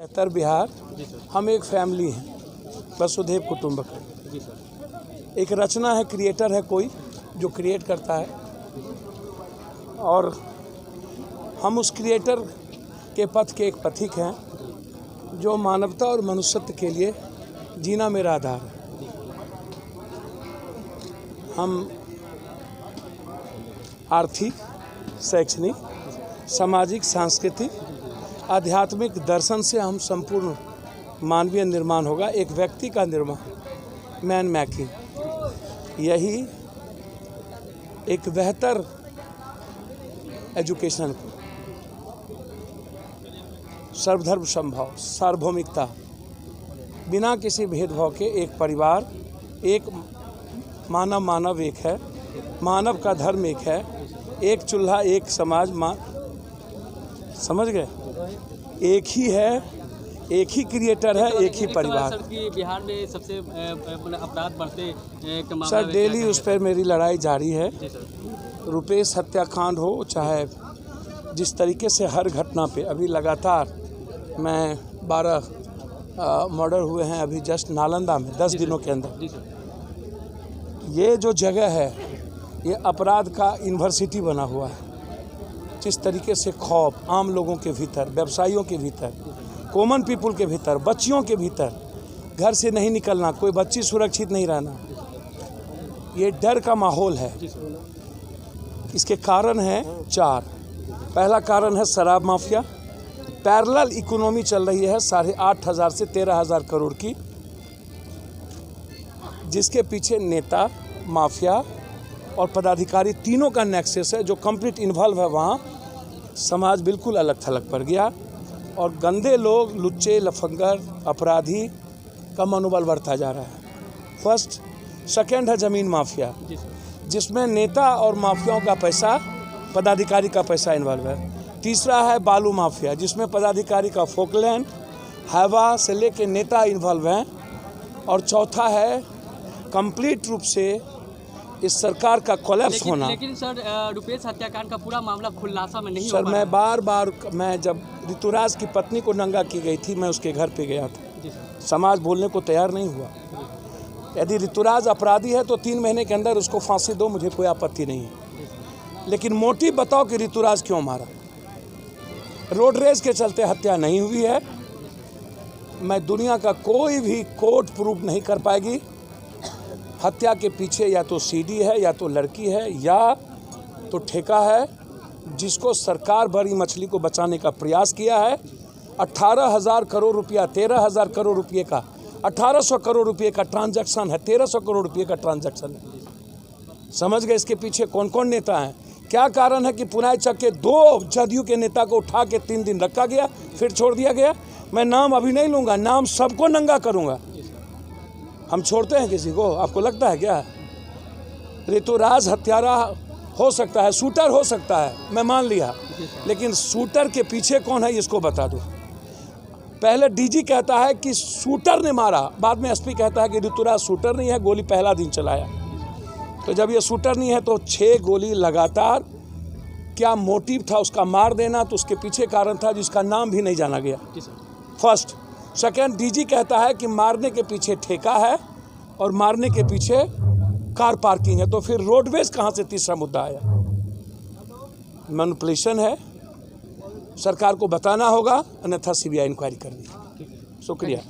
उत्तर बिहार हम एक फैमिली हैं, वसुधैव कुटुंबकम। एक रचना है, क्रिएटर है कोई जो क्रिएट करता है, और हम उस क्रिएटर के पथ के एक पथिक हैं जो मानवता और मनुष्यत्व के लिए जीना मेरा आधार है। हम आर्थिक, शैक्षणिक, सामाजिक, सांस्कृतिक, आध्यात्मिक दर्शन से हम संपूर्ण मानवीय निर्माण होगा, एक व्यक्ति का निर्माण, मैन मेकिंग। यही एक बेहतर एजुकेशन को, सर्वधर्म संभाव, सार्वभौमिकता, बिना किसी भेदभाव के एक परिवार, एक मानव एक है, मानव का धर्म एक है, एक चूल्हा एक समाज, समझ गए? एक ही है, एक ही क्रिएटर है, एक ही परिवार। सर कि बिहार में सबसे अपराध बढ़ते सर, डेली उस पर मेरी लड़ाई जारी है। रुपेश हत्याकांड हो, चाहे जिस तरीके से हर घटना पे अभी लगातार मैं 12 मर्डर हुए हैं अभी जस्ट नालंदा में 10 दिनों के अंदर। ये जो जगह है ये अपराध का यूनिवर्सिटी बना हुआ है। जिस तरीके से खौफ आम लोगों के भीतर, व्यवसायियों के भीतर, कॉमन पीपल के भीतर, बच्चियों के भीतर, घर से नहीं निकलना, कोई बच्ची सुरक्षित नहीं रहना, ये डर का माहौल है। इसके कारण हैं 4। पहला कारण है शराब माफिया। पैरेलल इकोनॉमी चल रही है 8,500 से 13,000 करोड़ की, जिसके पीछे नेता, माफिया और पदाधिकारी तीनों का नेक्सस है, जो कंप्लीट इन्वॉल्व है। वहाँ समाज बिल्कुल अलग थलग पड़ गया और गंदे लोग, लुच्चे, लफंगर, अपराधी का मनोबल बढ़ता जा रहा है। फर्स्ट। सेकंड है ज़मीन माफिया, जिसमें नेता और माफियाओं का पैसा, पदाधिकारी का पैसा इन्वॉल्व है। तीसरा है बालू माफिया, जिसमें पदाधिकारी का फोकलैंड, हवा से लेके नेता इन्वॉल्व हैं। और चौथा है कंप्लीट रूप से इस सरकार का कोलैप्स होना। लेकिन सर, रुपेश हत्याकांड का पूरा मामला खुलासा में नहीं सर, हो मैं बार मैं जब ऋतुराज की पत्नी को नंगा की गई थी, मैं उसके घर पे गया था। समाज बोलने को तैयार नहीं हुआ। यदि ऋतुराज अपराधी है तो 3 महीने के अंदर उसको फांसी दो, मुझे कोई आपत्ति नहीं है। लेकिन मोटिव बताओ कि ऋतुराज क्यों मारा। रोड रेज के चलते हत्या नहीं हुई है। मैं दुनिया का कोई भी कोर्ट प्रूफ नहीं कर पाएगी। हत्या के पीछे या तो सीडी है, या तो लड़की है, या तो ठेका है, जिसको सरकार बड़ी मछली को बचाने का प्रयास किया है। 18,000 करोड़ रुपया, 13,000 करोड़ रुपये का, 1,800 करोड़ रुपये का ट्रांजैक्शन है, 1,300 करोड़ रुपये का ट्रांजैक्शन है। समझ गए इसके पीछे कौन कौन नेता हैं? क्या कारण है कि पुनाई चक के 2 जदयू के नेता को उठा के 3 दिन रखा गया, फिर छोड़ दिया गया? मैं नाम अभी नहीं लूँगा, नाम सबको नंगा करूँगा। हम छोड़ते हैं किसी को? आपको लगता है क्या? ऋतुराज हत्यारा हो सकता है, शूटर हो सकता है, मैं मान लिया, लेकिन शूटर के पीछे कौन है इसको बता दो। पहले डीजी कहता है कि शूटर ने मारा, बाद में एसपी कहता है कि ऋतुराज शूटर नहीं है, गोली पहला दिन चलाया। तो जब ये शूटर नहीं है तो 6 गोली लगातार, क्या मोटिव था उसका मार देना? तो उसके पीछे कारण था जिसका नाम भी नहीं जाना गया। फर्स्ट। सेकेंड, डीजी कहता है कि मारने के पीछे ठेका है और मारने के पीछे कार पार्किंग है। तो फिर रोडवेज कहाँ से तीसरा मुद्दा आया? मैनिपुलेशन है, सरकार को बताना होगा, अन्यथा सीबीआई इंक्वायरी करनी है। शुक्रिया।